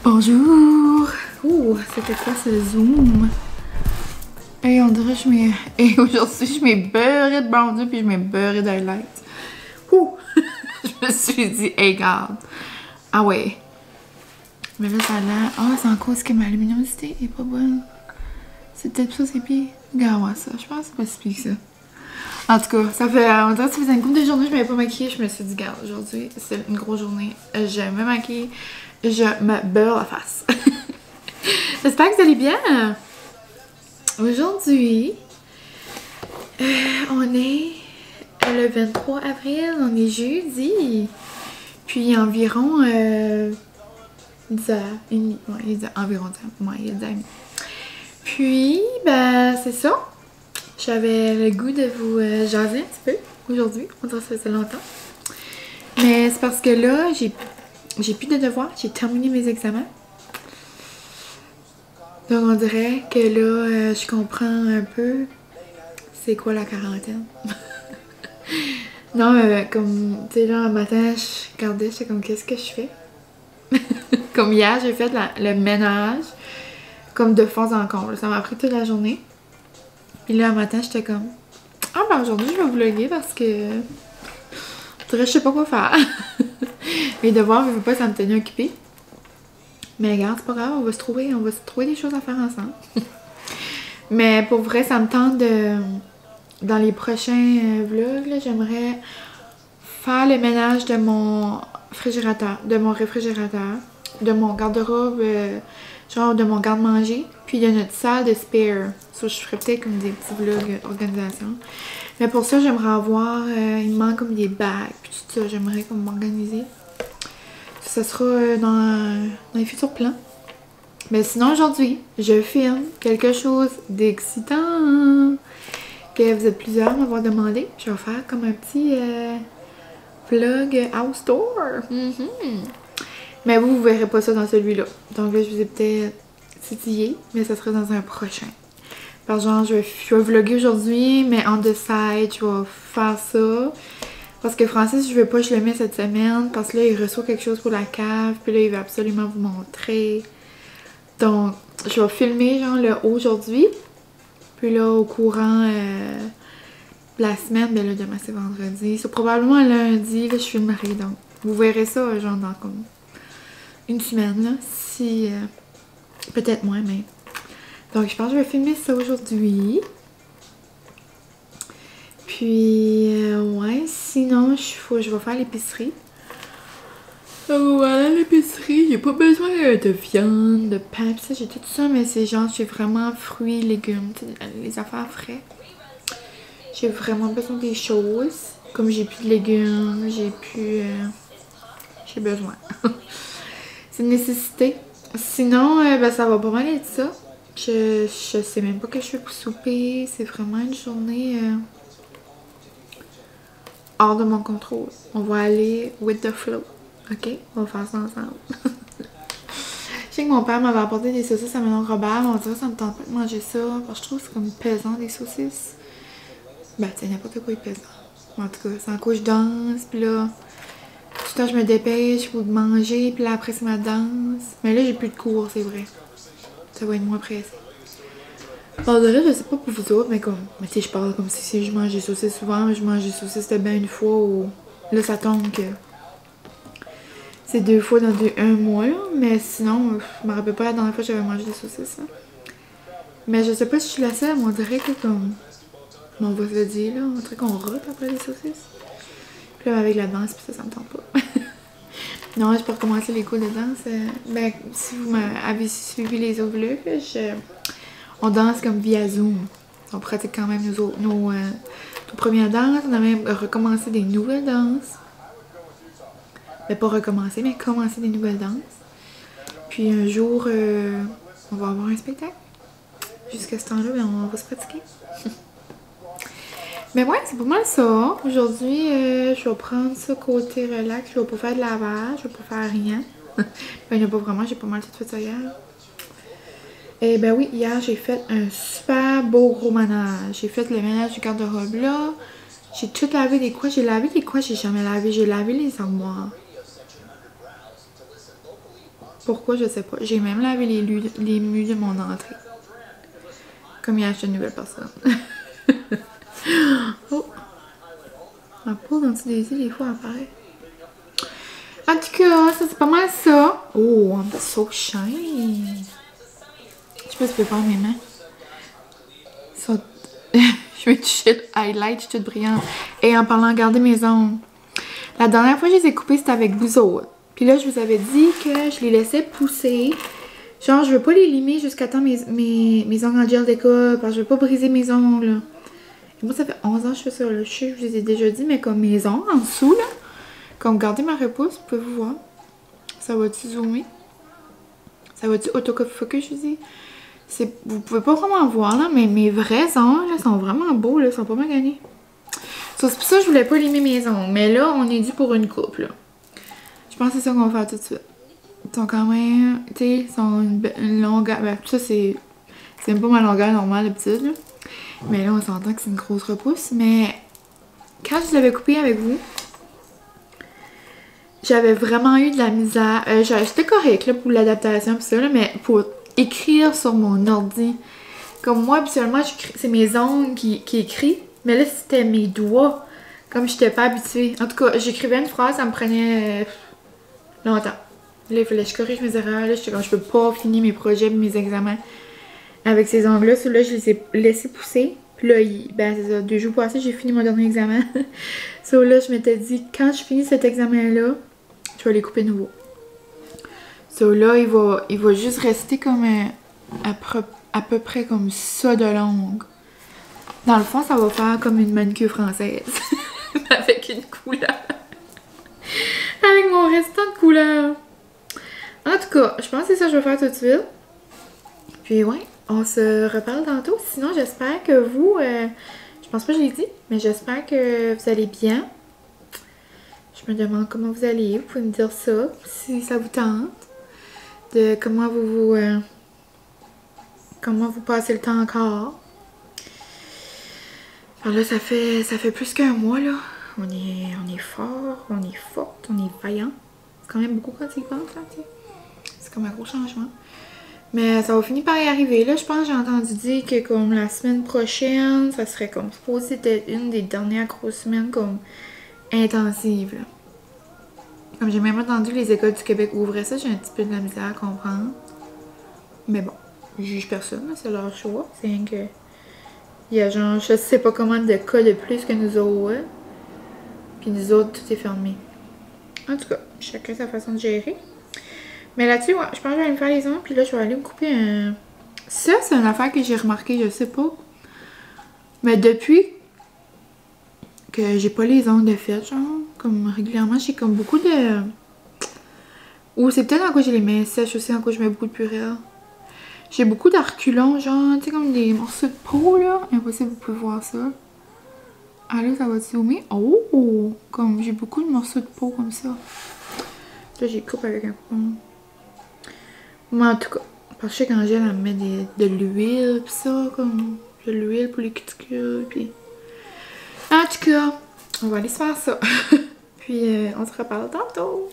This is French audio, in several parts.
Bonjour! Ouh, c'était quoi ce zoom? Hey, on dirait que je m'ai... Hey, aujourd'hui, je m'ai beurré de bandeau puis je m'ai beurré d'highlights. Ouh! Je me suis dit, hey, regarde. Ah ouais. Mais là, ça a l'air... Ah, c'est en cause que ma luminosité est pas bonne. C'est peut-être ça, ses pieds. Regarde-moi ça. Je pense que c'est pas si pire que ça. En tout cas, ça fait... On dirait que ça faisait une couple de journées que je m'avais pas maquillée. Je me suis dit, regarde, aujourd'hui, c'est une grosse journée. Je me maquille. Je me beurre la face. J'espère que vous allez bien. Aujourd'hui, on est le 23 avril, on est jeudi. Puis environ 10h30. Ouais, il est environ 10h. Ouais, il est 10h30. Puis, ben, c'est ça. J'avais le goût de vous jaser un petit peu aujourd'hui. On dirait que ça faisait longtemps. Mais c'est parce que là, j'ai plus de devoirs. J'ai terminé mes examens. Donc on dirait que là, je comprends un peu c'est quoi la quarantaine. Non, mais comme, tu sais, là, un matin, je regardais, j'étais comme, qu'est-ce que je fais? Comme hier, j'ai fait le ménage, comme de fond en comble. Ça m'a pris toute la journée. Puis là, un matin, j'étais comme, ah ben aujourd'hui, je vais vlogger parce que, je sais pas quoi faire. Mes devoirs, je veux pas, ça me tenait occupée. Mais regarde, c'est pas grave, on va se trouver des choses à faire ensemble. Mais pour vrai, ça me tente de... Dans les prochains vlogs, là, j'aimerais faire le ménage de mon réfrigérateur, de mon garde-robe, genre de mon garde-manger, puis de notre salle de spare. Ça, je ferais peut-être comme des petits vlogs organisation. Mais pour ça, j'aimerais avoir... il me manque comme des bagues, puis tout ça, j'aimerais comme m'organiser. Ça sera dans les futurs plans. Mais sinon, aujourd'hui, je filme quelque chose d'excitant que vous êtes plusieurs à m'avoir demandé. Je vais faire comme un petit vlog house tour. Mais vous verrez pas ça dans celui-là. Donc là, je vous ai peut-être titillé, mais ça sera dans un prochain. Par genre, je vais vlogger aujourd'hui, mais on the side, je vais faire ça. Parce que Francis, je veux pas que je le mette cette semaine. Parce que là, il reçoit quelque chose pour la cave. Puis là, il veut absolument vous montrer. Donc, je vais filmer genre le aujourd'hui. Puis là, au courant la semaine, ben là, demain c'est vendredi. C'est probablement lundi, là, je filmerai. Donc, vous verrez ça genre dans comme une semaine, là. Si... peut-être moins, mais... Donc, je pense que je vais filmer ça aujourd'hui. Puis, ouais, sinon, je vais faire l'épicerie. Voilà, l'épicerie, j'ai pas besoin de viande, de pain, pis ça, j'ai tout ça, mais c'est genre, j'ai vraiment fruits, légumes, les affaires frais. J'ai vraiment besoin des choses. Comme j'ai plus de légumes, j'ai besoin. C'est une nécessité. Sinon, ben, ça va pas mal être ça. Je sais même pas que je fais pour souper. C'est vraiment une journée... hors de mon contrôle. On va aller with the flow. Ok? On va faire ça ensemble. Je sais que mon père m'avait apporté des saucisses à Manon Robert, mais on dirait que ça me tente pas de manger ça. Parce que je trouve que c'est comme pesant des saucisses. Ben, tu sais, n'importe quoi est pesant. En tout cas, c'est en quoi je danse, pis là, tout le temps je me dépêche pour manger, pis là après c'est ma danse. Mais là, j'ai plus de cours, c'est vrai. Ça va être moins pressé. On dirait, je sais pas pour vous autres, mais comme... Mais tu sais, je parle comme si je mange des saucisses souvent, mais je mange des saucisses de bien une fois ou... Là, ça tombe que... C'est 2 fois dans un mois, là. Mais sinon, je me rappelle pas la dernière fois que j'avais mangé des saucisses, là. Mais je sais pas si je suis la seule, mais on dirait que comme... On va se le dire, là. On dirait qu'on rote après les saucisses. Puis là, avec la danse, puis ça me tente pas. Non, je peux recommencer les cours de danse. Ben, si vous m'avez suivi les autres vlogs, on danse comme via Zoom. On pratique quand même nos premières danses. On a même recommencé des nouvelles danses. Ben, pas recommencer, mais commencer des nouvelles danses. Puis un jour, on va avoir un spectacle. Jusqu'à ce temps-là, ben, on va se pratiquer. Mais ouais, c'est pas mal ça. Aujourd'hui, je vais prendre ça côté relax. Je vais pas faire de lavage, je vais pas faire rien. Ben, il n'y a pas vraiment, j'ai pas mal tout fait ça hier. Eh ben oui, hier, j'ai fait un super beau gros ménage. J'ai fait le ménage du garde-robe là. J'ai tout lavé des quoi. J'ai lavé des quoi, j'ai jamais lavé. J'ai lavé les armoires. Pourquoi, je sais pas. J'ai même lavé les murs de mon entrée. Comme il y a acheté une nouvelle personne. Oh! La peau dans dessous des yeux, des fois, apparaît. En tout cas, ça c'est pas mal ça. Oh, I'm so shiny. Je sais pas si tu peux faire mes mains. Ça... je vais toucher le highlight, je suis toute brillante. Et en parlant, regardez mes ongles. La dernière fois que je les ai coupés, c'était avec vous autres. Puis là, je vous avais dit que je les laissais pousser. Genre, je veux pas les limer jusqu'à temps mes ongles en gel déco, parce que je veux pas briser mes ongles, là. Et moi, ça fait 11 ans que je fais ça, là. Je sais, je vous ai déjà dit, mais comme mes ongles en dessous, là. Comme regardez ma repousse, vous pouvez vous voir. Ça va-tu zoomer? Ça va-tu autofocus, je vous dis? Vous pouvez pas vraiment voir, là, mais mes vrais ongles, là, sont vraiment beaux, là. Ils sont pas mal gagnés. C'est pour ça que je voulais pas limer mes ongles. Mais là, on est dû pour une coupe, là. Je pense que c'est ça qu'on va faire tout de suite. Ils sont quand même, tu sais, ils sont une longueur, ben ça c'est même pas ma longueur normale d'habitude, là. Mais là on s'entend que c'est une grosse repousse, mais quand je l'avais coupé avec vous, j'avais vraiment eu de la misère, j'étais correcte là pour l'adaptation pis ça là, mais pour écrire sur mon ordi, comme moi habituellement c'est mes ongles qui écrivent, mais là c'était mes doigts, comme j'étais pas habituée. En tout cas, j'écrivais une phrase, ça me prenait longtemps. Là, il fallait que je corrige mes erreurs. Là, j'étais comme, je peux pas finir mes projets, mes examens avec ces ongles-là. Ceux-là, je les ai laissés pousser. Puis là, ben, c'est ça, 2 jours passés, j'ai fini mon dernier examen. Ceux-là, je m'étais dit, quand je finis cet examen-là, je vais les couper nouveau. Ceux-là, il va juste rester comme à peu près comme ça de longue. Dans le fond, ça va faire comme une manucure française. Avec une couleur. Avec mon restant de couleur. En tout cas, je pense que c'est ça que je vais faire tout de suite. Puis ouais, on se reparle tantôt. Sinon, j'espère que vous... je pense pas que je l'ai dit, mais j'espère que vous allez bien. Je me demande comment vous allez. Vous pouvez me dire ça, si ça vous tente. De comment vous passez le temps encore. Alors là, ça fait plus qu'un mois, là. On est fort, on est forte, on est vaillant. C'est quand même beaucoup quand tu y penses, là, tu sais. C'est comme un gros changement. Mais ça va finir par y arriver. Là, je pense que j'ai entendu dire que comme la semaine prochaine, ça serait comme supposé être une des dernières grosses semaines comme intensives. Là. Comme j'ai même entendu que les écoles du Québec ouvraient ça, j'ai un petit peu de la misère à comprendre. Mais bon, je juge personne, c'est leur choix. C'est rien que... Il y a genre, je sais pas comment de cas de plus que nous autres. Ouais. Puis nous autres, tout est fermé. En tout cas, chacun sa façon de gérer. Mais là-dessus, ouais, je pense que je vais aller me faire les ongles. Puis là, je vais aller me couper un... Ça, c'est une affaire que j'ai remarqué, je sais pas. Mais depuis que j'ai pas les ongles de fête, genre, comme régulièrement, j'ai comme beaucoup de... Ou c'est peut-être en quoi j'ai les mains sèches aussi, en quoi je mets beaucoup de purée. J'ai beaucoup d'arculons, genre, tu sais, comme des morceaux de peau, là. Impossible, vous pouvez voir ça. Ah là, ça va zoomer. Oh! Comme j'ai beaucoup de morceaux de peau comme ça. Là, j'ai coupe avec un coup. Mais en tout cas, parce que je sais qu'Angèle, elle me met de l'huile, pis ça, comme de l'huile pour les cuticules, pis... En tout cas, on va aller se faire ça. Puis, on se reparle tantôt.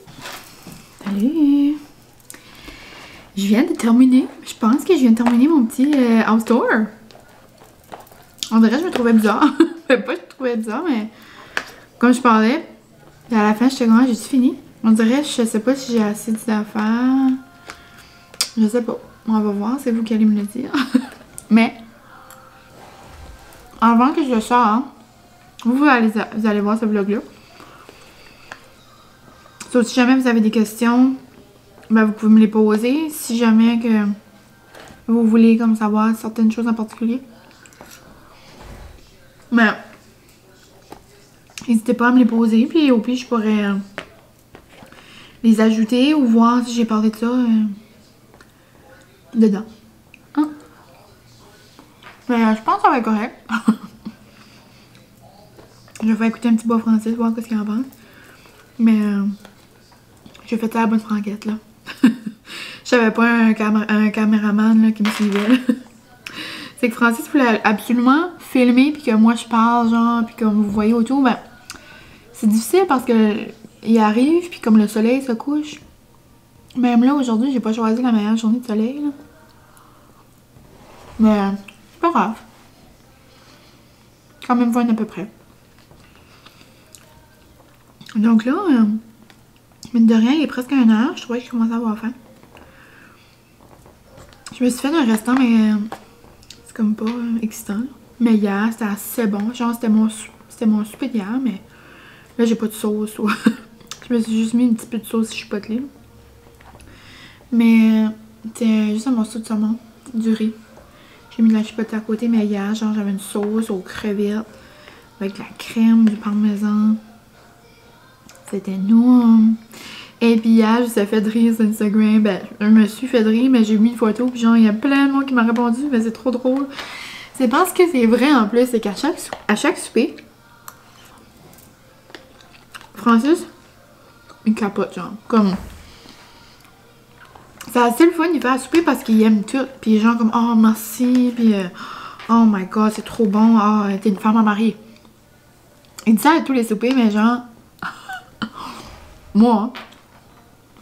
Salut! Je viens de terminer, je pense que je viens de terminer mon petit house tour. On dirait que je me trouvais bizarre. Pas que je me trouvais bizarre, mais comme je parlais, à la fin, j'étais comme, j'ai fini. On dirait, je sais pas si j'ai assez d'affaires. Je sais pas. On va voir, c'est vous qui allez me le dire. Mais, avant que je le sorte, vous allez voir ce vlog-là. Sauf si jamais vous avez des questions, ben, vous pouvez me les poser. Si jamais que vous voulez comme savoir certaines choses en particulier. Mais, n'hésitez pas à me les poser. Puis au pire, je pourrais les ajouter ou voir si j'ai parlé de ça dedans. Hein? Mais je pense que ça va être correct. Je vais écouter un petit bois français, voir ce qu'il en pense. Mais j'ai fait ça à la bonne franquette, là. J'avais pas un caméraman là, qui me suivait. C'est que Francis voulait absolument filmer puis que moi je parle, genre, puis comme vous voyez autour, ben c'est difficile parce que il arrive puis comme le soleil se couche, Même là, aujourd'hui, j'ai pas choisi la meilleure journée de soleil, là. Mais, pas grave. Quand même fun à peu près. Donc là, mine de rien, il est presque 1h. Je trouvais que je commençais à avoir faim. Je me suis fait un restant, mais c'est comme pas excitant. Là. Mais hier, c'était assez bon. Genre, c'était mon souper d'hier, mais là, j'ai pas de sauce. Je me suis juste mis un petit peu de sauce chipotelée. Mais c'était juste un morceau de saumon, du riz. J'ai mis de la chipotle à côté, mais hier, genre, j'avais une sauce aux crevettes avec de la crème, du parmesan. C'était énorme. Et puis hier, je me suis fait de rire sur Instagram. Ben, je me suis fait de rire, mais j'ai mis une photo. Puis genre, il y a plein de monde qui m'a répondu, mais c'est trop drôle. C'est parce que c'est vrai en plus, c'est qu'à chaque souper, Francis, il capote, genre, comme... C'est assez le fun, il fait à souper parce qu'il aime tout. Puis genre comme, oh merci, puis oh my god, c'est trop bon, oh, t'es une femme à marier. Il dit ça à tous les soupers, mais genre, moi,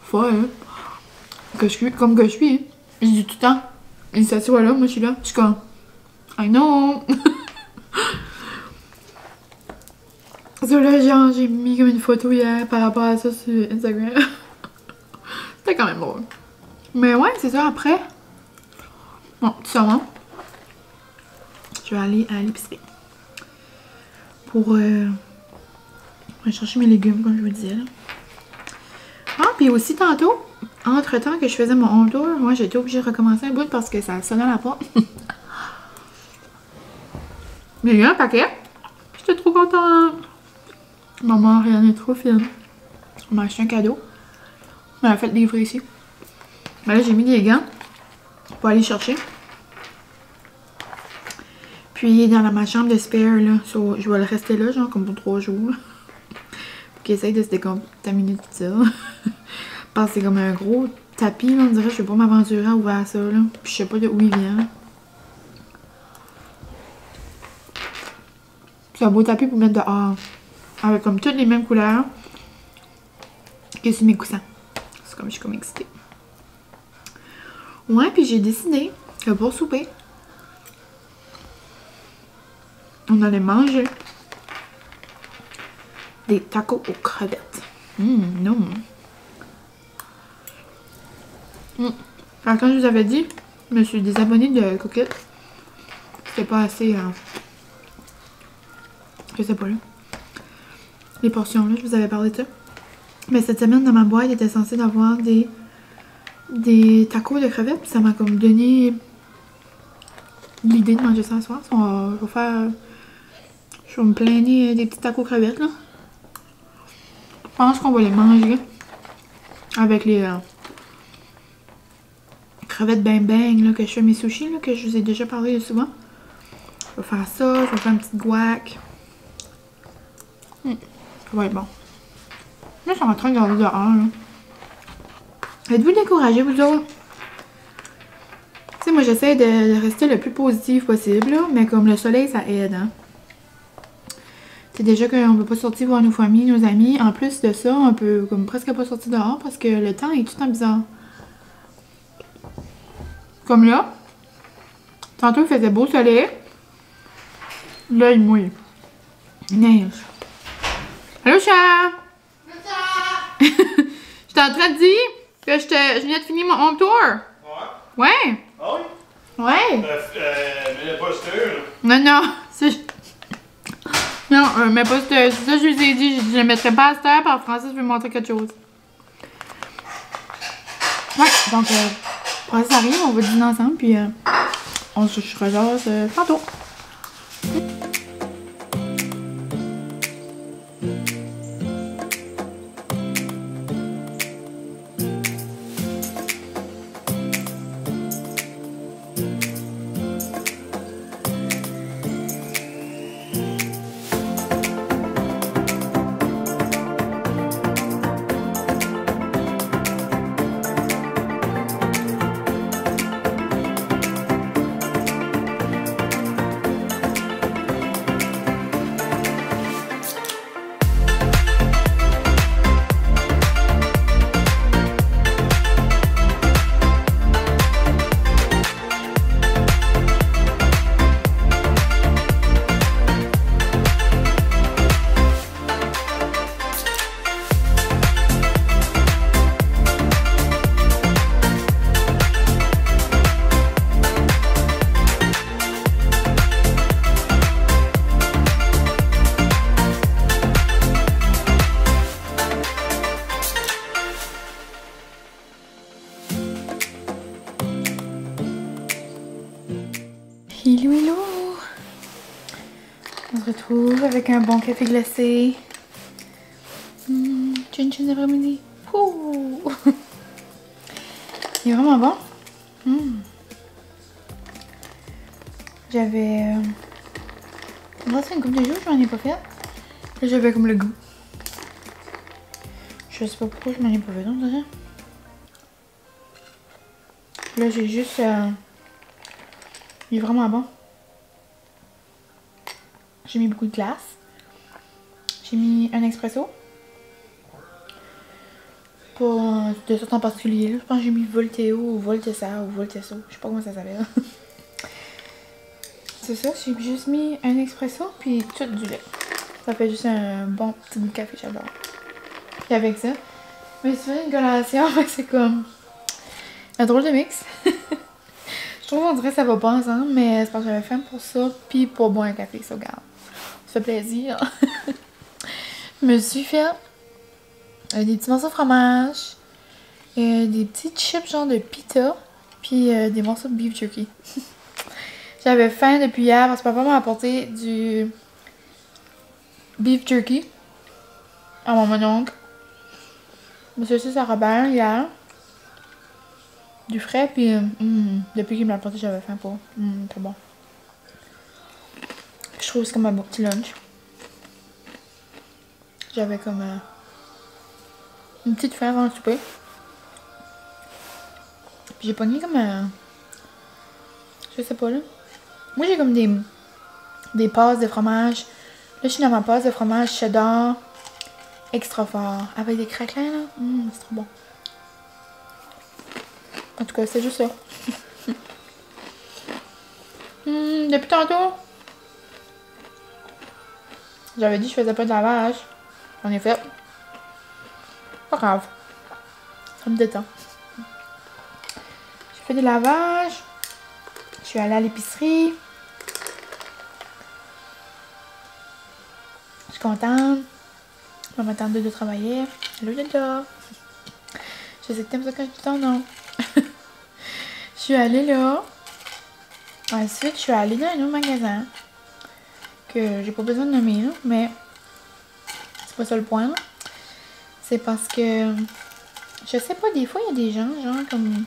folle, comme que je suis, je dis tout le temps, il s'assoit là, moi je suis là, je suis comme, I know. So là, genre, j'ai mis comme une photo hier par rapport à ça sur Instagram. C'était quand même drôle. Mais ouais, c'est ça, après. Bon, tout ça, je vais aller à l'épicerie. Pour chercher mes légumes, comme je vous disais. Là. Ah, puis aussi tantôt, entre-temps que je faisais mon home tour, moi j'ai été obligée de recommencer un bout parce que ça sonnait à la porte. Mais il y a un paquet. J'étais trop contente. Maman, rien n'est trop fine. On m'a acheté un cadeau. On m'a fait livrer ici. Mais là, j'ai mis des gants pour aller chercher. Puis, il est dans ma chambre de spare, là. So, je vais le rester là, genre, comme pour 3 jours. Pour qu'il essaye de se décontaminer tout ça. Parce que c'est comme un gros tapis, là. On dirait que je vais pas m'aventurer à ouvrir ça, là. Puis, je sais pas de où il vient. C'est un beau tapis pour mettre dehors. Avec comme toutes les mêmes couleurs que sur mes coussins. C'est comme je suis comme excitée. Ouais, puis j'ai décidé que pour souper, on allait manger des tacos aux crevettes. Non. Alors, quand je vous avais dit, je me suis désabonnée de Cookit. C'était pas assez... je sais pas là. Les portions là, je vous avais parlé de ça. Mais cette semaine, dans ma boîte, il était censé avoir des tacos de crevettes. Puis ça m'a comme donné l'idée de manger ça ce soir. Je vais faire... Je vais me planer des petits tacos crevettes là. Je pense qu'on va les manger avec les crevettes bang là, que je fais mes sushis là, que je vous ai déjà parlé souvent. Je vais faire ça, je vais faire une petite guac. Ça va être bon. Là, je suis en train de regarder dehors là. Êtes-vous découragés, vous autres? Tu sais, moi, j'essaie de rester le plus positif possible, là, mais comme le soleil, ça aide, hein. C'est déjà qu'on peut pas sortir voir nos familles, nos amis. En plus de ça, on peut comme presque pas sortir dehors parce que le temps est tout le temps bizarre. Comme là. Tantôt, il faisait beau soleil. Là, il mouille. Il neige. Allô, chat! J'étais en train de dire que je venais de finir mon home tour. Ouais. Ouais. Ah oui? Ouais. Mais le posteur. Non. Non, mais pas c'est ça, je lui ai dit, je ne mettrai pas à cette heure, parce que Francis veut me montrer quelque chose. Ouais, donc, Francis arrive, on va dîner ensemble, puis on se rejase tantôt. retrouve avec un bon café glacé. Chin chin après-midi. Il est vraiment bon. J'avais... Moi, c'est une couple de jours, j'en ai pas fait. Là, j'avais comme le goût. Je sais pas pourquoi je m'en ai pas fait, donc là, j'ai juste... Il est vraiment bon. J'ai mis beaucoup de glace. J'ai mis un espresso. Pas de sorte en particulier. Je pense que j'ai mis Volteo ou Voltesa ou Volteso. Je sais pas comment ça s'appelle. C'est ça, j'ai juste mis un espresso puis tout du lait. Ça fait juste un bon petit goût de café, j'adore. Puis avec ça, je me suis fait une collation, c'est comme un drôle de mix. Je trouve qu'on dirait que ça va pas ensemble, mais c'est parce que j'avais faim pour ça, puis pour boire un café, ça garde. Ça fait plaisir. Je me suis fait des petits morceaux de fromage, des petits chips genre de pita, puis des morceaux de beef jerky. J'avais faim depuis hier parce que papa m'a apporté du beef jerky à mon oncle. Monsieur aussi, ça Robert hier. Du frais, puis depuis qu'il me l'a apporté, j'avais faim pour. C'est bon. Je trouve que c'est comme un bon petit lunch. J'avais comme une petite faim avant le souper. Puis j'ai pogné comme je sais pas là. Moi j'ai comme des passes de fromage. Là je suis dans ma passe de fromage cheddar extra fort. Avec des craquelins là. C'est trop bon. En tout cas, c'est juste ça. Depuis tantôt, j'avais dit que je faisais pas de lavage. J'en ai fait. Pas grave. Ça me détend. J'ai fait des lavages. Je suis allée à l'épicerie. Je suis contente. Je vais m'attendre de travailler. Hello, Dada. Je sais que t'aimes ça quand je dis ton nom. Je suis allée là. Ensuite, je suis allée dans un autre magasin. Que j'ai pas besoin de nommer, là, mais c'est pas ça le point, là. C'est parce que... Je sais pas, des fois, il y a des gens, genre, comme...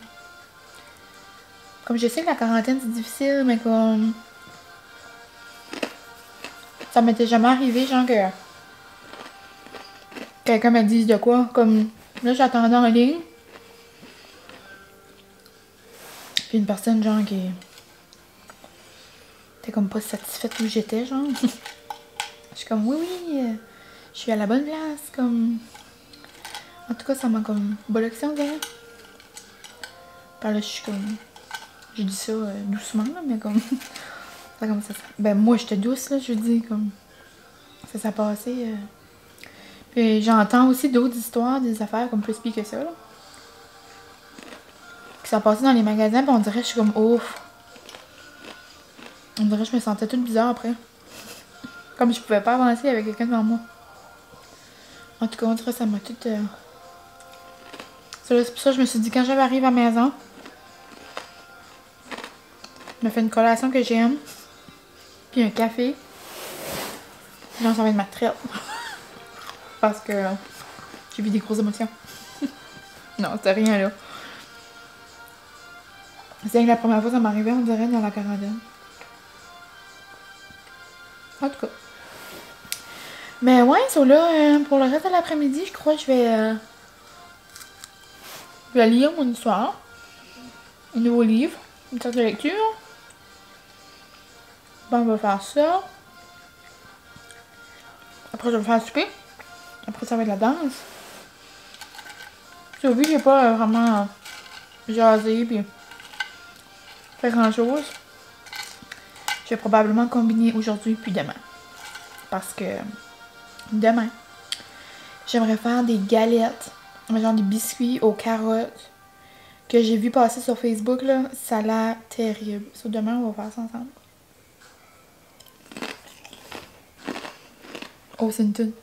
Comme je sais que la quarantaine, c'est difficile, mais comme... Ça m'était jamais arrivé, genre, que... Quelqu'un me dise de quoi, comme... Là, j'attendais en ligne. Puis une personne, genre, qui... T'es comme pas satisfaite où j'étais, genre. Je suis comme, oui, je suis à la bonne place, comme... En tout cas, ça m'a comme bolloxé, on dirait. Par là, je suis comme... Je dis ça doucement, là, mais comme... C'est comme ça. Ben, moi, j'étais douce, là, je dis, comme... Ça s'est passé... Puis j'entends aussi d'autres histoires, des affaires comme plus pire que ça, là. Qui sont passées dans les magasins, puis on dirait que je suis comme, ouf. On dirait que je me sentais toute bizarre après. Comme je pouvais pas avancer avec quelqu'un devant moi. En tout cas, on dirait que ça m'a tout... C'est pour ça que je me suis dit, quand j'arrive à la maison, je me fais une collation que j'aime. Puis un café. Genre, ça va être ma traite. Parce que j'ai vu des grosses émotions. Non, c'était rien là. C'est que la première fois que ça m'arrivait, on dirait, dans la quarantaine. En tout cas. Mais ouais, ça là, pour le reste de l'après-midi, je crois que je vais lire mon histoire. Un nouveau livre, une sorte de lecture. Bon, on va faire ça. Après, je vais faire souper. Après, ça va être la danse. Puis, vu que j'ai pas vraiment jasé puis fait grand chose, je vais probablement combiner aujourd'hui puis demain. Parce que demain, j'aimerais faire des galettes, genre des biscuits aux carottes que j'ai vu passer sur Facebook là. Ça a l'air terrible. So, demain, on va faire ça ensemble. Oh, c'est une tune.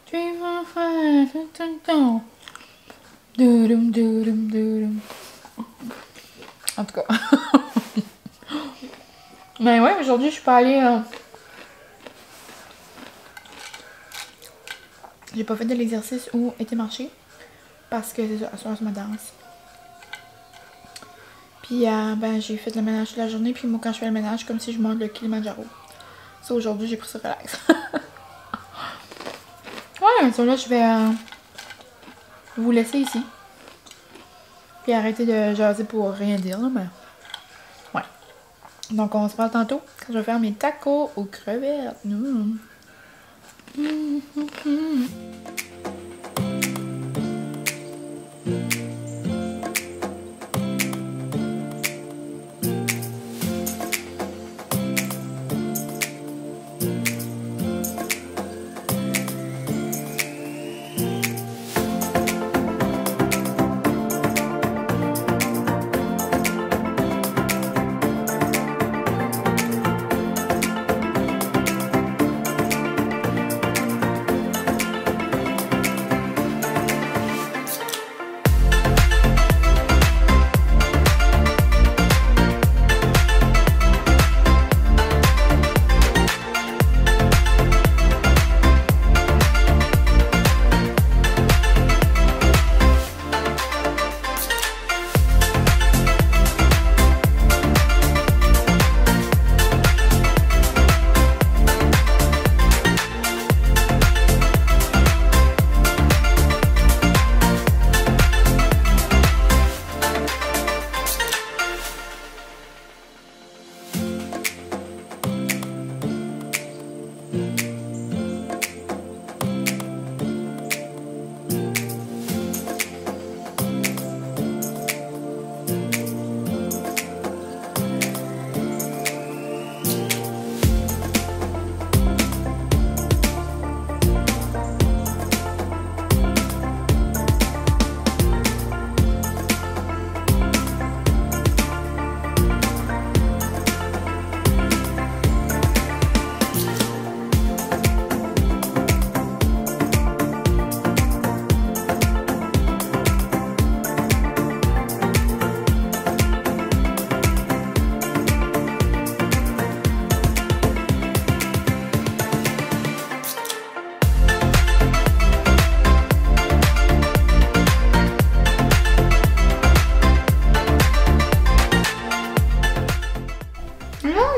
Tu vas faire tout le temps. Doudoum, doudoum, doudoum. En tout cas. Mais ouais, aujourd'hui, je suis pas allée J'ai pas fait de l'exercice ou été marcher. Parce que c'est ça, à soir, je me danse. Puis ben, j'ai fait le ménage toute la journée. Puis moi, quand je fais le ménage, comme si je monte le Kilimanjaro. Ça, aujourd'hui, j'ai pris ça relax. Ouais, ça là, je vais vous laisser ici. Puis arrêter de jaser pour rien dire, là, mais... Ouais. Donc, on se parle tantôt quand je vais faire mes tacos aux crevettes.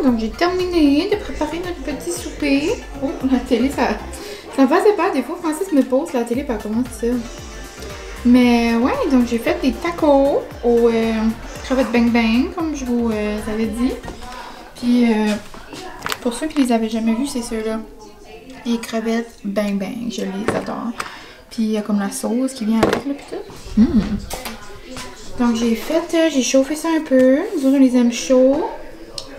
Donc j'ai terminé de préparer notre petit souper. Oh, la télé, ça passait pas. Des fois, Francis me pose la télé, par comment ça. Mais ouais, donc j'ai fait des tacos aux crevettes bang bang, comme je vous avais dit. Puis pour ceux qui les avaient jamais vus, c'est ceux-là. Les crevettes bang bang, je les adore. Puis il y a comme la sauce qui vient avec, là, puis tout. Donc j'ai chauffé ça un peu. Nous autres, on les aime chauds.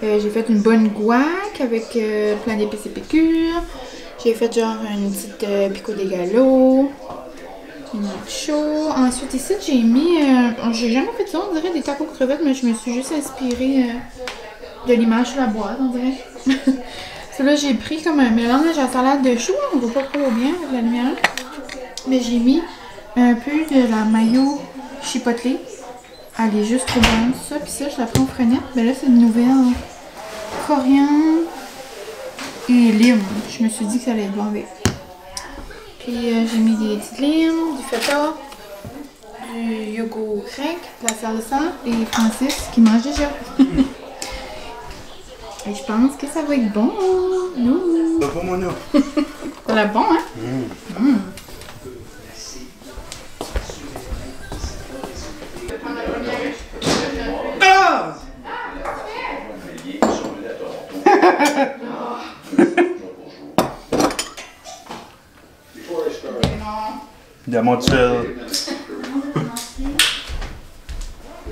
J'ai fait une bonne guac avec plein d'épices et piqûres. J'ai fait genre une petite pico de gallo. Une chaud. Ensuite ici j'ai mis... j'ai jamais fait ça, on dirait des tacos crevettes, mais je me suis juste inspirée de l'image sur la boîte, on dirait. Là j'ai pris comme un mélange à salade de choux. On voit pas trop bien avec la lumière. Mais j'ai mis un peu de la mayo chipotle. Elle est juste trop bonne, ça. Puis ça, je la prends au frenette. Mais là, c'est une nouvelle coriandre et lime. Je me suis dit que ça allait être bon avec. Puis j'ai mis des petites limes, du feta, du yogourt grec, de la salsa et Francis qui mange déjà. Et je pense que ça va être bon. C'est pas pour moi, non. Ça va être bon, hein? Ah! De la mozzarella.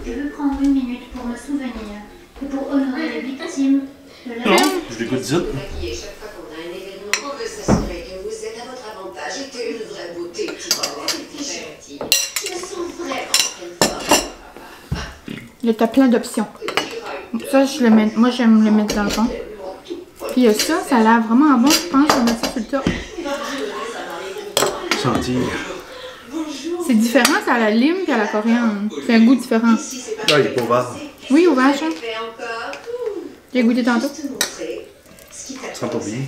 Je veux prendre une minute pour me souvenir et pour honorer les victimes de la... Non, je l'écoute vite. Chaque fois qu'on a un événement, on veut s'assurer que vous êtes à votre avantage et que une vraie beauté, petit bonheur, et gentil. Je me sens vraiment en pleine forme. Là, t'as plein d'options. Ça, moi, j'aime le mettre dans le fond. Puis ça a l'air vraiment bon, je pense. Je vais mettre ça sur le top. Sentir. C'est différent, ça a la lime et à la coriandre. C'est un goût différent. Ah, il est pas ouvert. Oui, au vache. Hein? J'ai goûté tantôt. Ça sent pas bien.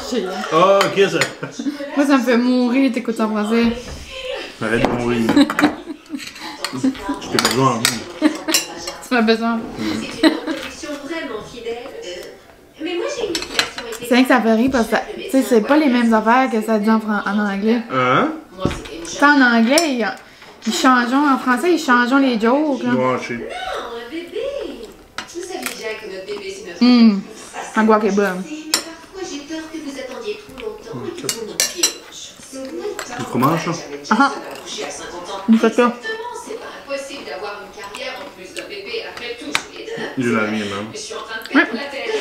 marcher. Ah, ok, ça. Moi, ça me fait mourir t'écoutes en français. Arrête de mourir. Je t'ai besoin. Tu m'as besoin. C'est une reproduction vraiment fidèle. Mais moi, j'ai une création. C'est vrai que ça fait rire parce que tu sais, c'est pas les mêmes affaires que ça dit en anglais. Hein? Moi, c'était une Tu sais, en anglais, ils changent, en français, ils changent les jokes. Là. Ouais, je sais. Non, un bébé. Vous savez bien que notre bébé, c'est notre La guac est bonne. Mais parfois, j'ai peur que vous attendiez trop longtemps et que vous manquiez autre chose. Du fromage, ça? Ah. Du chocolat. Exactement, c'est pas impossible d'avoir une carrière en plus d'un bébé. Après tout, je les deux. J'ai la mienne, hein. Mais je suis en train de perdre la tête.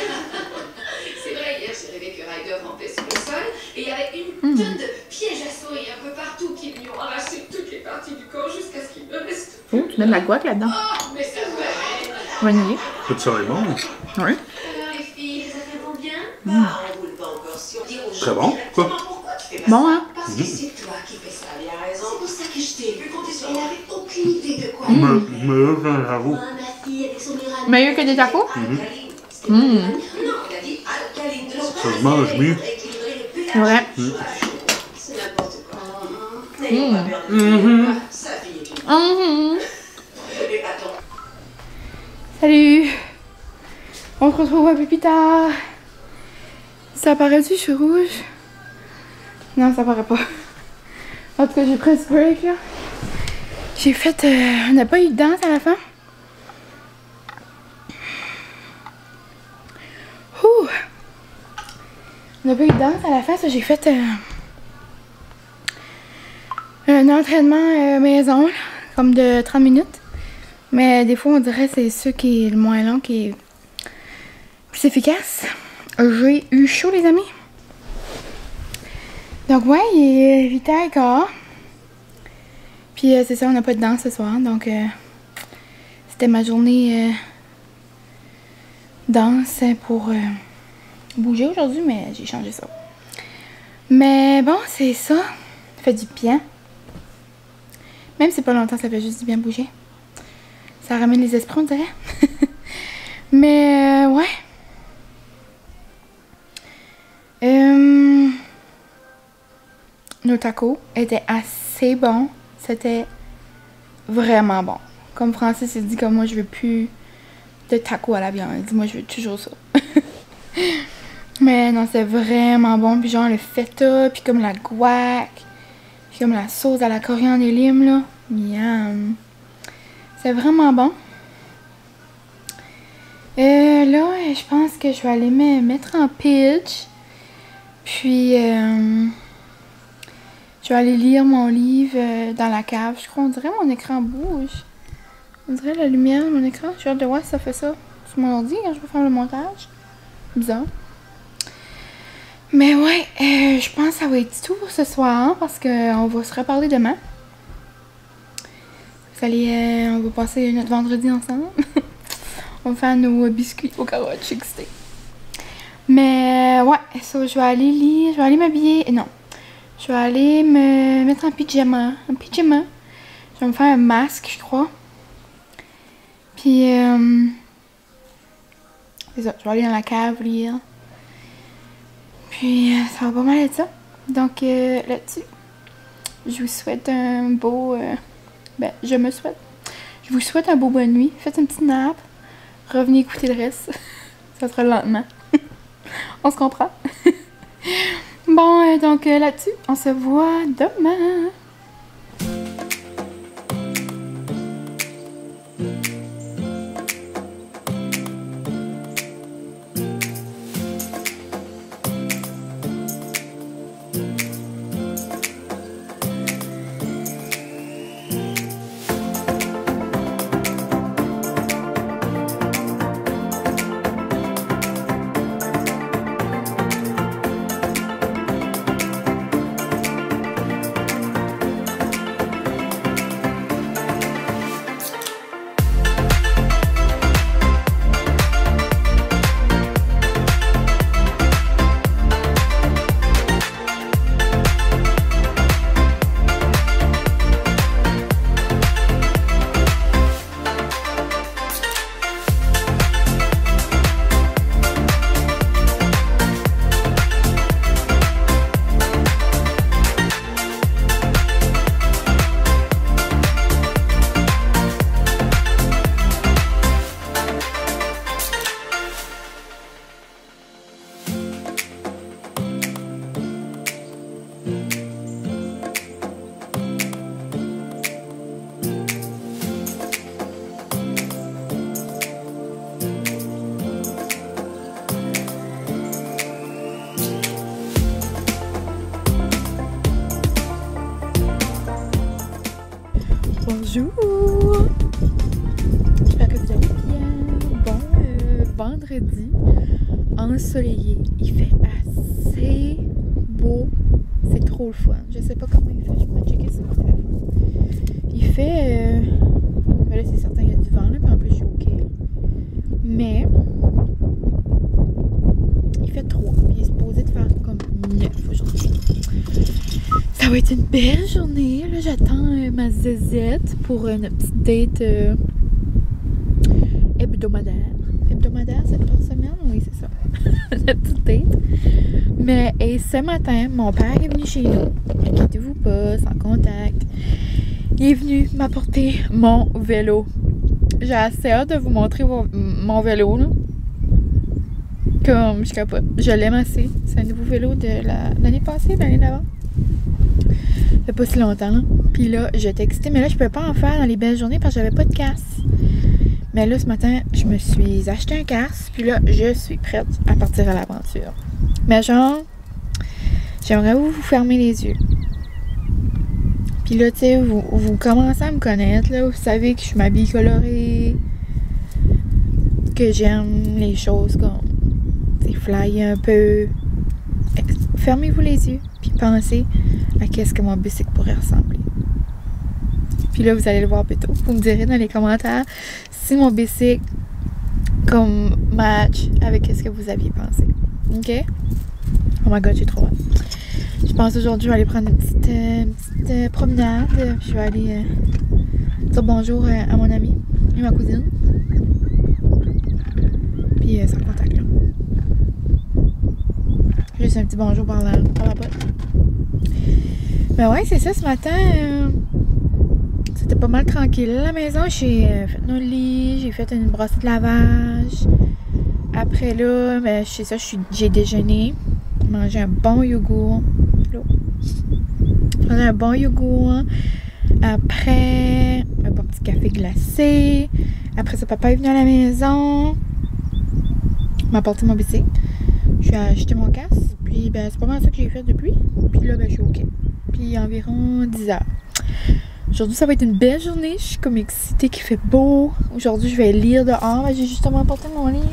C'est vrai, hier, j'ai rêvé que Ryder rampait sur le sol et il y avait une tonne de pièges à souris un peu partout qui lui ont arraché toutes les parties du corps jusqu'à ce qu'il ne reste. Oh, tu mets de la guac là-dedans. Oh, mais ça fait. Vanillé. Tout ça est bon. Oui. Alors, les filles, les affaires vont bien? Bah, on roule pas encore sur dire aux gens Très bon. directement Quoi? pourquoi tu fais pas Bon, ça. hein? Parce que c'est toi qui fais ça, bien raison. C'est pour ça que je t'ai vu compter sur elle. Elle avait aucune idée de quoi. Mais j'avoue. Ma fille avec son uranium. Meilleur que des tacos? Alcaline. C'était pas uranium. Non, elle a dit alcaline de l'eau. Ça se mange mieux. C'est vrai. C'est n'importe quoi. N'ayons pas perdu. Sa fille est une. Mais attends. Salut! On se retrouve un peu plus tard. Ça apparaît-tu, je suis rouge? Non, ça apparaît pas. En tout cas, j'ai pris ce break là. J'ai fait. On n'a pas eu de danse à la fin. Ouh! On n'a pas eu de danse à la fin, ça j'ai fait un entraînement maison, là, comme de 30 minutes. Mais des fois, on dirait que c'est ce qui est le moins long qui est plus efficace. J'ai eu chaud, les amis. Donc, ouais, il est 8h15. Puis, c'est ça, on n'a pas de danse ce soir. Donc, c'était ma journée danse pour bouger aujourd'hui, mais j'ai changé ça. Mais bon, c'est ça. Ça fait du bien. Même si c'est pas longtemps, ça fait juste du bien bouger. Ça ramène les esprits, on dirait. Mais, ouais. Nos tacos étaient assez bons. C'était vraiment bon. Comme Francis, il dit que moi, je veux plus de tacos à la viande. Il dit, moi, je veux toujours ça. Mais non, c'est vraiment bon. Puis genre, le feta, puis comme la guac, puis comme la sauce à la coriandre et lime, là. Miam. C'est vraiment bon. Là, je pense que je vais aller me mettre en pitch. Puis, je vais aller lire mon livre dans la cave. Je crois, on dirait mon écran bouge. On dirait la lumière de mon écran. J'ai hâte de voir si ça fait ça sur mon ordi quand je vais faire le montage. Bizarre. Mais ouais, je pense que ça va être tout pour ce soir, hein, parce qu'on va se reparler demain. On va passer notre vendredi ensemble. On va faire nos biscuits aux carottes XT. Mais ouais, ça, je vais aller lire, je vais aller m'habiller. Non, je vais aller me mettre en pyjama. Je vais me faire un masque, je crois. Puis, c'est ça, je vais aller dans la cave lire. Puis, ça va pas mal être ça. Donc, là-dessus, je vous souhaite un beau... je vous souhaite un beau bonne nuit. Faites une petite nappe. Revenez écouter le reste. Ça sera le lendemain. On se comprend. Bon, donc là-dessus, on se voit demain. Bonjour! J'espère que vous allez bien. Bon vendredi ensoleillé. Il fait assez beau. C'est trop le fun. Je sais pas comment il fait. Je peux checker sur mon téléphone. Il fait... Ben là, c'est certain qu'il y a du vent, là, puis en plus, je suis OK. Mais... il fait 3. Puis il est supposé de faire comme 9 aujourd'hui. Ça va être une belle journée. Là, j'attends ma zézette pour une petite date hebdomadaire. Hebdomadaire, c'est par semaine? Oui, c'est ça. La petite date. Mais et ce matin, mon père est venu chez nous. Inquiétez-vous pas, sans contact. Il est venu m'apporter mon vélo. J'ai assez hâte de vous montrer mon vélo, là. Comme je capote. Je l'aime assez. C'est un nouveau vélo de l'année passée, de l'année d'avant. Ça fait pas si longtemps, là. Puis là, j'étais excitée, mais là, je pouvais pas en faire dans les belles journées parce que j'avais pas de casse. Mais là, ce matin, je me suis acheté un casque, puis là, je suis prête à partir à l'aventure. Mais genre, j'aimerais vous fermer les yeux. Puis là, tu sais, vous commencez à me connaître, là. Vous savez que je m'habille colorée, que j'aime les choses comme, tu sais, flyer un peu. Fermez-vous les yeux, puis pensez à qu'est-ce que mon bicycle pourrait ressembler. Puis là, vous allez le voir plus tôt. Vous me direz dans les commentaires si mon bicycle comme match avec ce que vous aviez pensé. OK? Oh my god, j'ai trop hâte. Je pense aujourd'hui, je vais aller prendre une petite promenade. Je vais aller dire bonjour à mon ami et ma cousine. Puis sans contact, là. Juste un petit bonjour par la porte. Ben ouais, c'est ça, ce matin... c'était pas mal tranquille à la maison. J'ai fait notre lit, j'ai fait une brosse de lavage. Après là, ben, c'est ça, j'ai déjeuné. Mangé un bon yogourt. Mangé un bon yogourt. Après, un bon petit café glacé. Après ça, papa est venu à la maison. Il m'a apporté mon bicycle. Je suis acheté mon casque. Puis ben, c'est pas mal ça que j'ai fait depuis. Puis là, ben, je suis OK. Puis environ 10 heures. Aujourd'hui, ça va être une belle journée. Je suis comme excitée qu'il fait beau. Aujourd'hui, je vais lire dehors. J'ai justement apporté mon livre.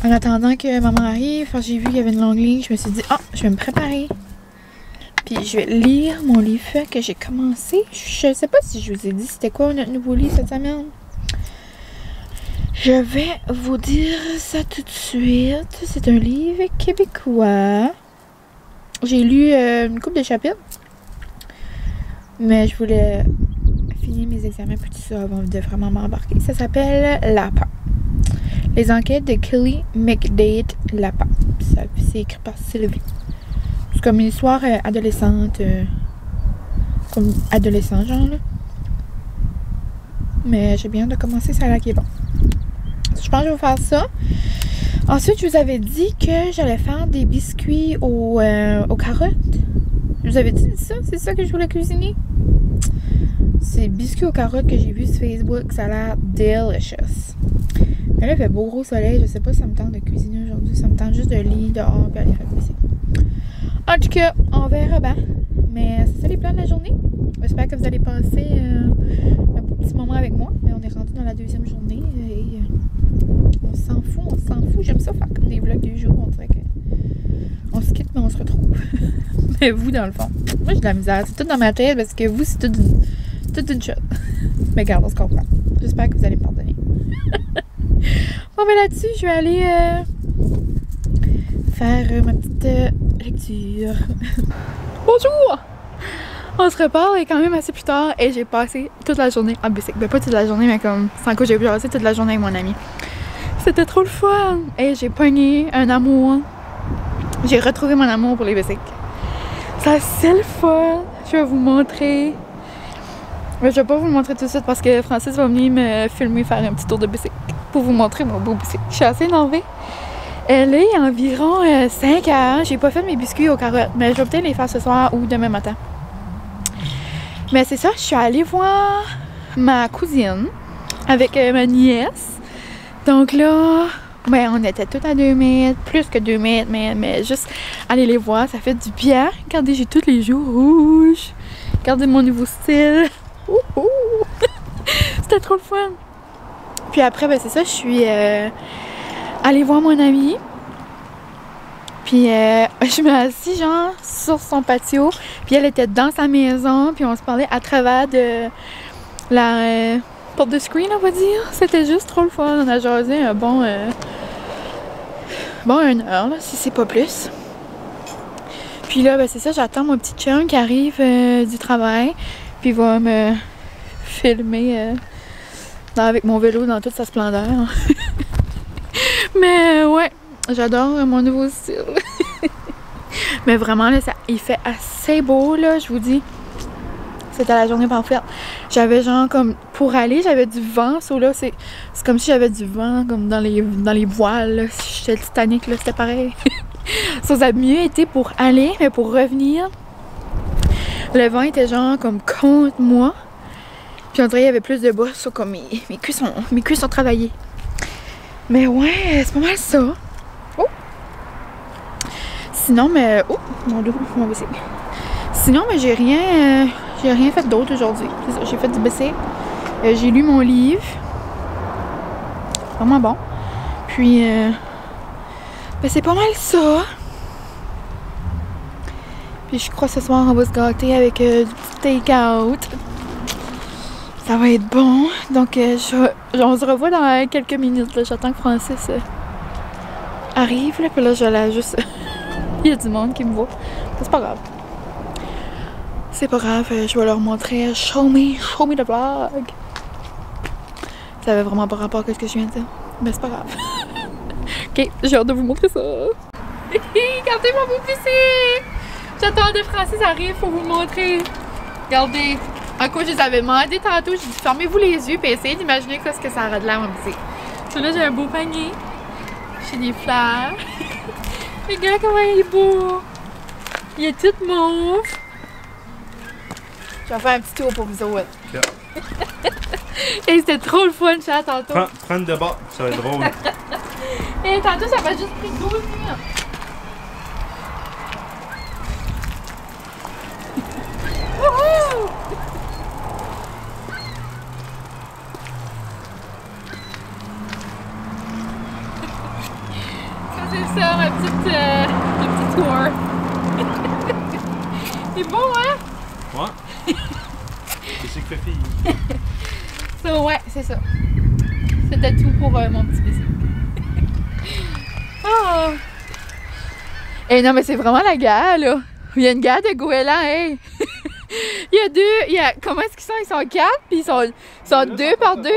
En attendant que maman arrive, quand j'ai vu qu'il y avait une longue ligne, je me suis dit, je vais me préparer. Puis je vais lire mon livre que j'ai commencé. Je sais pas si je vous ai dit c'était quoi notre nouveau livre cette semaine. Je vais vous dire ça tout de suite. C'est un livre québécois. J'ai lu une couple de chapitres. Mais je voulais finir mes examens pour tout ça avant de vraiment m'embarquer. Ça s'appelle Lapin. Les enquêtes de Kelly McDade Lapin. C'est écrit par Sylvie. C'est comme une histoire adolescente. Comme adolescent, genre là. Mais j'ai bien hâte de commencer, ça a l'air qui est bon. Je pense que je vais faire ça. Ensuite, je vous avais dit que j'allais faire des biscuits aux carottes. Je vous avais dit ça? C'est ça que je voulais cuisiner? C'est biscuits aux carottes que j'ai vu sur Facebook. Ça a l'air delicious. Mais là, il fait beau gros soleil. Je sais pas si ça me tente de cuisiner aujourd'hui. Ça me tente juste de lire dehors et aller faire cuisiner. En tout cas, on verra bien. Mais c'est ça les plans de la journée. J'espère que vous allez passer un petit moment avec moi. Mais on est rendu dans la deuxième journée. Et on s'en fout. J'aime ça faire comme des vlogs du jour. On dirait que on se quitte, mais on se retrouve. Mais vous, dans le fond. Moi, j'ai de la misère. C'est tout dans ma tête parce que vous, c'est toute une shot. Mais regarde, on se comprend. J'espère que vous allez me pardonner. Bon, ben là-dessus, je vais aller faire ma petite lecture. Bonjour! On se reparle et quand même assez plus tard et j'ai passé toute la journée en bicycle. Ben pas toute la journée, mais comme sans quoi j'ai passé toute la journée avec mon ami. C'était trop le fun! Et j'ai pogné un amour. J'ai retrouvé mon amour pour les bicycles. Ça, c'est le fun! Je vais vous montrer. Mais je vais pas vous le montrer tout de suite parce que Francis va venir me filmer faire un petit tour de bicycle pour vous montrer mon beau bicycle. Je suis assez énervée. Elle est environ 5 heures. J'ai pas fait mes biscuits aux carottes, mais je vais peut-être les faire ce soir ou demain matin. Mais c'est ça, je suis allée voir ma cousine avec ma nièce. Donc là, ben, on était toutes à 2 mètres, plus que 2 mètres, mais juste aller les voir, ça fait du bien. Regardez, j'ai tous les joues rouges. Regardez mon nouveau style. C'était trop le fun. Puis après, ben c'est ça, je suis allée voir mon amie. Puis je me suis assise genre sur son patio. Puis elle était dans sa maison. Puis on se parlait à travers de la porte de screen, on va dire. C'était juste trop le fun. On a jasé un bon 1 heure, là, si c'est pas plus. Puis là, ben c'est ça, j'attends mon petit chum qui arrive du travail. Puis il va me filmer avec mon vélo dans toute sa splendeur. Mais ouais, j'adore mon nouveau style. Mais vraiment, là, il fait assez beau, là, je vous dis. C'était la journée parfaite. J'avais genre comme, pour aller, j'avais du vent. So là, c'est comme si j'avais du vent comme dans les voiles, là. Si j'étais le Titanic, là, c'était pareil. So, ça a mieux été pour aller, mais pour revenir, le vent était genre comme contre moi. Puis on dirait qu'il y avait plus de boss, so, comme mes cuisses sont travaillées. Mais ouais, c'est pas mal ça. Oh! Sinon, mais... Oh! Mon dos, mon WC. Sinon, mais j'ai rien fait d'autre aujourd'hui. C'est ça, j'ai fait du WC. J'ai lu mon livre. Vraiment bon. Puis, ben c'est pas mal ça. Puis je crois que ce soir, on va se gâter avec du petit take-out. Ça va être bon. Donc, on se revoit dans quelques minutes. J'attends que Francis arrive. Là, puis là, je vais juste... Il y a du monde qui me voit. C'est pas grave. C'est pas grave. Je vais leur montrer. Show me the vlog. Ça avait vraiment pas rapport avec ce que je viens de dire. Mais c'est pas grave. Ok, j'ai hâte de vous montrer ça. Regardez mon beau PC. J'attends que Francis arrive pour vous montrer. Regardez. En quoi je les avais demandé tantôt, j'ai dit fermez-vous les yeux et essayez d'imaginer ce que ça aurait de l'air, mon petit. So là, j'ai un beau panier. J'ai des fleurs. Regarde comment il est beau. Il est tout mauve. Je vais faire un petit tour pour vous autres. Okay. Et c'était trop le fun, chat, tantôt. Prends de bas, ça va être drôle. Et tantôt, ça m'a juste pris 12 minutes. Wouhou! Ça, c'est ça, ma petite tour. C'est beau, hein? Ouais. C'est ce que fait fille. So, ouais, c'est ça. C'était tout pour mon petit baiser. Oh! Et non, mais c'est vraiment la gare, là. Il y a une gare de goélands, hey! Il y a comment est-ce qu'ils sont? Ils sont 4, puis ils sont 2 par 2.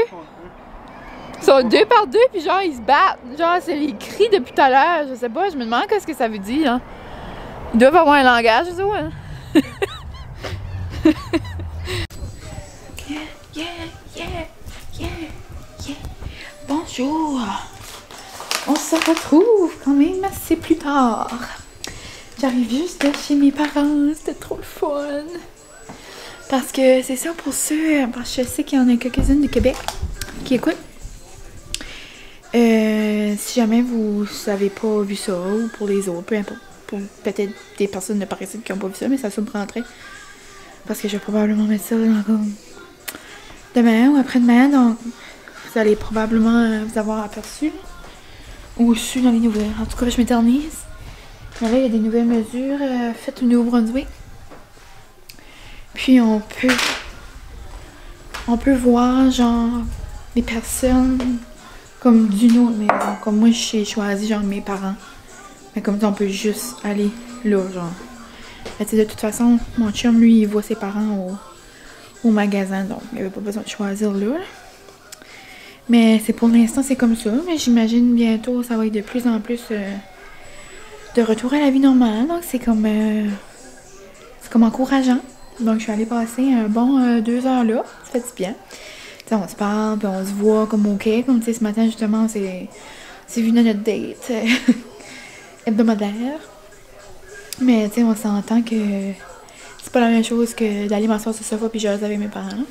Ils sont 2 par 2, puis genre, ils se battent. Genre, c'est les cris depuis tout à l'heure. Je sais pas, je me demande qu'est-ce que ça veut dire. Hein. Ils doivent avoir un langage, je sais pas. Hein? Yeah. Bonjour. On se retrouve quand même assez plus tard. J'arrive juste de chez mes parents. C'était trop le fun. Parce que c'est ça pour ceux... Parce que je sais qu'il y en a quelques-unes du Québec qui écoutent. Si jamais vous n'avez pas vu ça, ou pour les autres, peu importe. Peut-être des personnes de par ici qui n'ont pas vu ça, mais ça me prendrait. Parce que je vais probablement mettre ça dans comme demain ou après-demain. Donc, vous allez probablement vous avoir aperçu. Ou su dans les nouvelles. En tout cas, je m'éternise. Là, il y a des nouvelles mesures faites au Nouveau-Brunswick. Puis on peut voir genre des personnes comme d'une autre maison. Comme moi j'ai choisi genre mes parents. Mais comme ça on peut juste aller là genre. Mais de toute façon, mon chum lui il voit ses parents au magasin. Donc il n'y avait pas besoin de choisir là. Mais c'est pour l'instant c'est comme ça. Mais j'imagine bientôt ça va être de plus en plus de retour à la vie normale. Donc c'est comme encourageant. Donc je suis allée passer un bon 2 heures là. Ça fait du bien. T'sais, on se parle, puis on se voit comme OK. Comme tu sais, ce matin justement, c'est vu notre date hebdomadaire. Mais tu sais, on s'entend que c'est pas la même chose que d'aller m'asseoir sur le sofa puis jaser avec mes parents.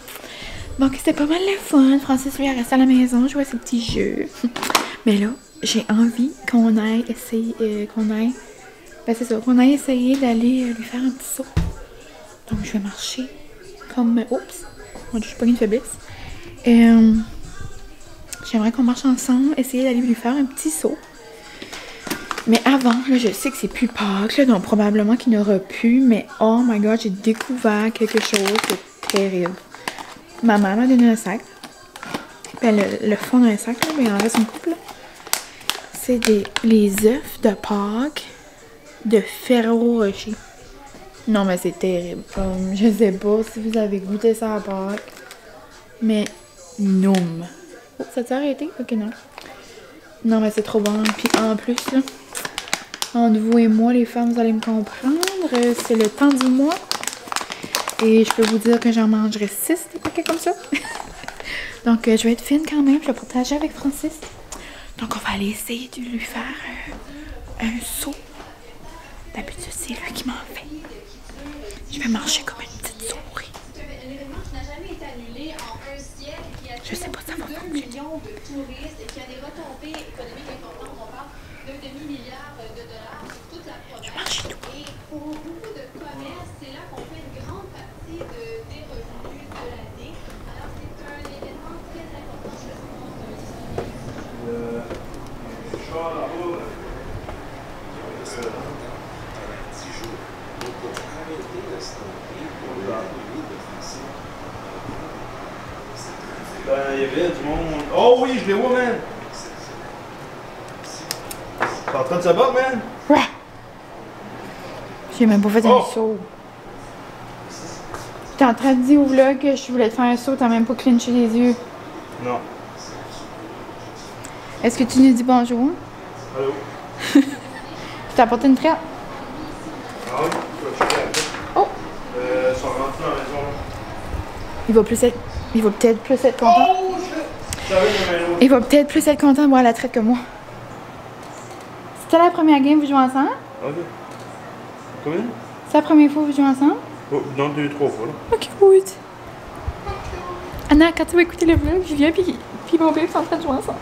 Donc c'était pas mal le fun. Francis lui a resté à la maison, jouer à ses petits jeux. Mais là, j'ai envie qu'on aille essayer, qu'on aille essayer d'aller lui faire un petit saut. Donc je vais marcher Comme, oups, je suis pas une faiblesse. J'aimerais qu'on marche ensemble, essayer d'aller lui faire un petit saut. Mais avant, là, je sais que c'est plus Pâques, là, donc probablement qu'il n'y aura plus. Mais oh my god, j'ai découvert quelque chose de terrible. Ma mère m'a donné un sac. Ben, le fond d'un sac, là, ben, il en reste une couple. C'est les œufs de Pâques de Ferrero Rocher. Non, mais c'est terrible. Comme, je sais pas si vous avez goûté ça à Pâques. Mais non. Oh, ça t'est arrêté? Ok, non. Non, mais c'est trop bon. Puis en plus, là, entre vous et moi, les femmes, vous allez me comprendre. C'est le temps du mois. Et je peux vous dire que j'en mangerai 6 des paquets comme ça. Donc, je vais être fine quand même. Je vais partager avec Francis. Donc, on va aller essayer de lui faire un saut. D'habitude, c'est lui qui m'en fait. Je vais marcher comme une petite souris. Je sais pas si ça va fonctionner. Je marche tout. Il y avait du monde. Oh oui, je les vois, man! T'es en train de se battre, man? Ouais. J'ai même pas fait un saut. J'étais en train de dire au vlog que je voulais te faire un saut, t'as même pas clenché les yeux. Non. Est-ce que tu nous dis bonjour? Allô? Je t'ai apporté une traite. Ah oui? Je vais checker après. Oh! Ils sont rentrés dans la maison, là. Il va peut-être plus être content. Oh! Je savais qu'il y en avait un autre. Il va peut-être plus être content de voir la traite que moi. C'était la première game que vous jouez ensemble? Ok. Combien? C'est la première fois que vous jouez ensemble? Oh, non, 2-3 fois, là. Ok, good. Anna, quand tu vas écouter le vlog, je viens puis mon bébé sont en train de jouer ensemble.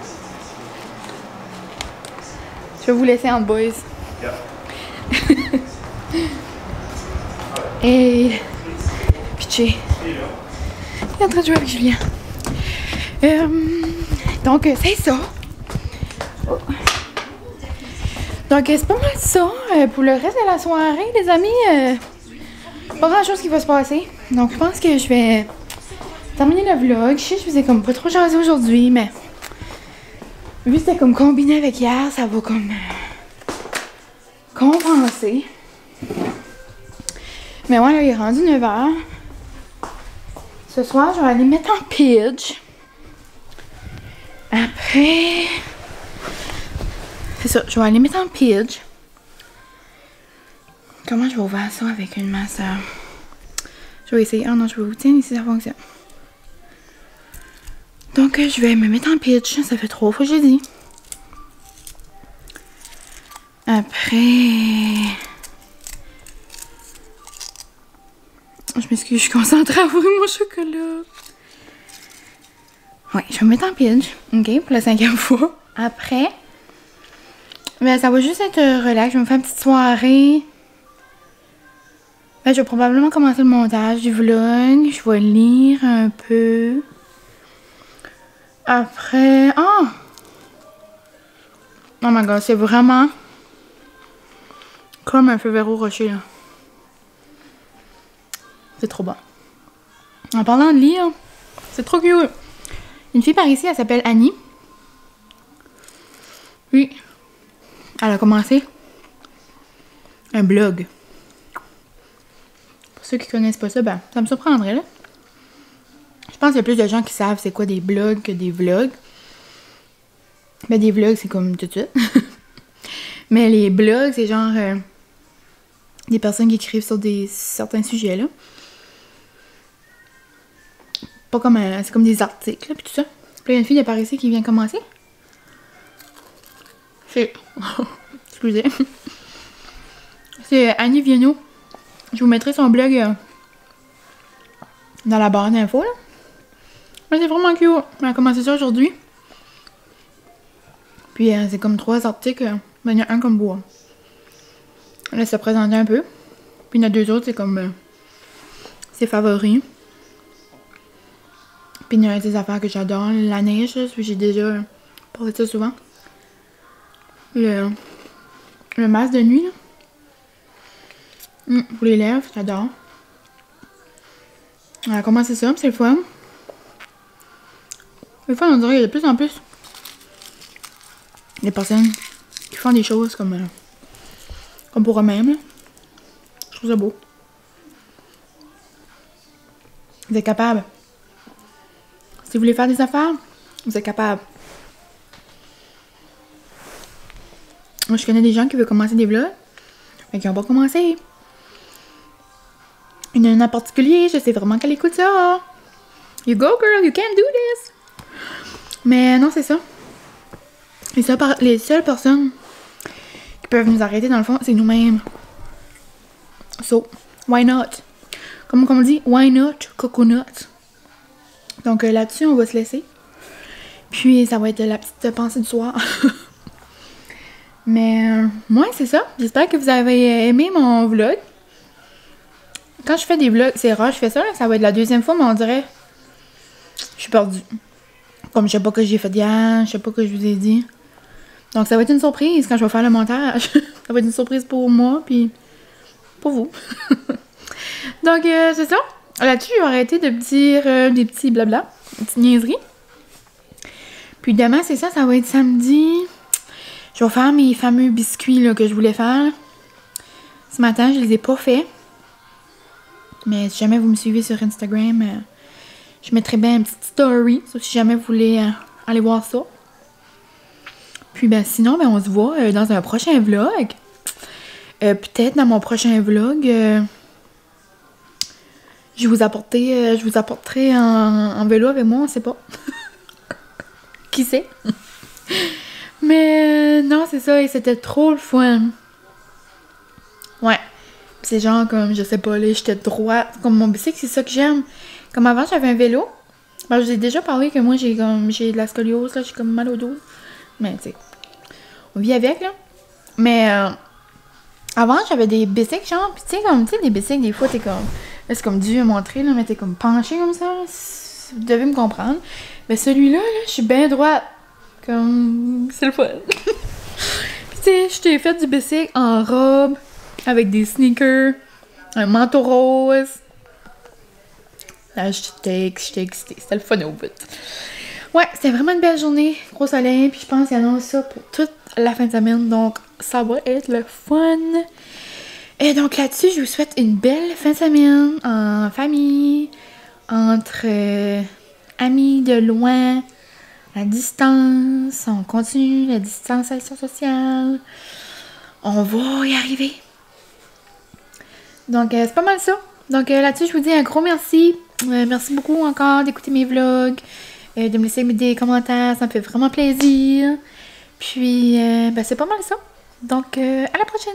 Je vais vous laisser en boys. Yeah. Et pitché. Il est en train de jouer avec Julien. Donc, c'est ça. Oh. Donc, c'est pas mal ça. Pour le reste de la soirée, les amis, pas grand chose qui va se passer. Donc, je pense que je vais terminer le vlog. Je sais que je vous ai comme pas trop jasé aujourd'hui, mais vu que c'était comme combiné avec hier, ça va comme compenser. Mais ouais, là, il est rendu 9h. Ce soir, je vais aller mettre en pidge. Après... C'est ça, je vais aller mettre en pidge. Comment je vais ouvrir ça avec une masse? Je vais essayer. Ah non, je vais vous tenir si ça fonctionne. Donc, je vais me mettre en pitch. Ça fait 3 fois que j'ai dit. Après... Je m'excuse, je suis concentrée à ouvrir mon chocolat. Ouais, je vais me mettre en pitch. OK, pour la 5e fois. Après... Ben, ça va juste être relax. Je vais me faire une petite soirée. Ben, je vais probablement commencer le montage du vlog. Je vais lire un peu. Après... Oh! Oh my god, c'est vraiment... comme un Ferrero Rocher, là. C'est trop bon. En parlant de lire, c'est trop cute. Une fille par ici, elle s'appelle Annie. Oui. Elle a commencé un blog. Pour ceux qui connaissent pas ça, ben, ça me surprendrait, là. Je pense qu'il y a plus de gens qui savent c'est quoi des blogs que des vlogs. Ben, des vlogs, c'est comme tout de suite. Mais les blogs, c'est genre des personnes qui écrivent sur certains sujets, là. Pas comme c'est comme des articles, là, puis tout ça. Puis il y a une fille de par ici qui vient commencer. C'est... Excusez. C'est Annie Viennot. Je vous mettrai son blog dans la barre d'infos, là. Mais c'est vraiment cute. Elle a commencé ça aujourd'hui. Puis c'est comme 3 articles. Ben, il y en a un comme bois. Là, ça présentait un peu. Puis il y en a 2 autres, c'est comme ses favoris. Puis il y a des affaires que j'adore. La neige, j'ai déjà parlé de ça souvent. Le masque de nuit, là. Pour les lèvres, j'adore. Alors, comment c'est ça? C'est le fun. Des fois, on dirait qu'il y a de plus en plus des personnes qui font des choses comme pour eux-mêmes. Je trouve ça beau. Vous êtes capable. Si vous voulez faire des affaires, vous êtes capable. Moi, je connais des gens qui veulent commencer des vlogs, mais qui n'ont pas commencé. Il y en a en particulier, je sais vraiment qu'elle écoute ça. You go girl, you can do this. Mais non, c'est ça. Les seules personnes qui peuvent nous arrêter dans le fond, c'est nous-mêmes. So, why not? Comme on dit, why not coconut? Donc là-dessus, on va se laisser. Puis ça va être la petite pensée du soir. Mais moi, c'est ça. J'espère que vous avez aimé mon vlog. Quand je fais des vlogs, c'est rare, je fais ça. Là, ça va être la deuxième fois, mais on dirait... Je suis perdue. Comme je sais pas que j'ai fait hier, je sais pas que je vous ai dit. Donc ça va être une surprise quand je vais faire le montage. Ça va être une surprise pour moi, puis pour vous. Donc c'est ça. Là-dessus, je vais arrêter de dire des petits blabla, des petites niaiseries. Puis demain, c'est ça, ça va être samedi. Je vais faire mes fameux biscuits là, que je voulais faire. Ce matin, je les ai pas faits. Mais si jamais vous me suivez sur Instagram, je mettrai bien une petite story. Si jamais vous voulez aller voir ça. Puis ben sinon, ben, on se voit dans un prochain vlog. Peut-être dans mon prochain vlog, je vous apporterai en vélo avec moi, on sait pas. Qui sait? Mais non, c'est ça, et c'était trop le fun. Ouais. C'est genre comme, je sais pas, là, j'étais droite. Comme mon bicycle, c'est ça que j'aime. Comme avant, j'avais un vélo. Ben, je vous ai déjà parlé que moi, j'ai de la scoliose, là, j'ai comme mal au dos. Mais, tu sais, on vit avec, là. Mais, avant, j'avais des bicycles, genre, pis tu sais, des bicycles, des fois, t'es comme, là, c'est comme Dieu a montré, là, mais t'es comme penché comme ça, là. Vous devez me comprendre. Mais celui-là, là, je suis bien droite. Comme, c'est le fun. Pis tu sais, je t'ai fait du bicycle en robe, avec des sneakers, un manteau rose. Là, j'étais excitée. C'était le fun au bout. Ouais, c'était vraiment une belle journée. Gros soleil. Puis je pense qu'il annonce ça pour toute la fin de semaine. Donc, ça va être le fun. Et donc, là-dessus, je vous souhaite une belle fin de semaine en famille, entre amis de loin, à distance. On continue la distanciation sociale. On va y arriver. Donc, c'est pas mal ça. Donc, là-dessus, je vous dis un gros merci. Merci beaucoup encore d'écouter mes vlogs, de me laisser des commentaires. Ça me fait vraiment plaisir. Puis, ben, c'est pas mal ça. Donc, à la prochaine!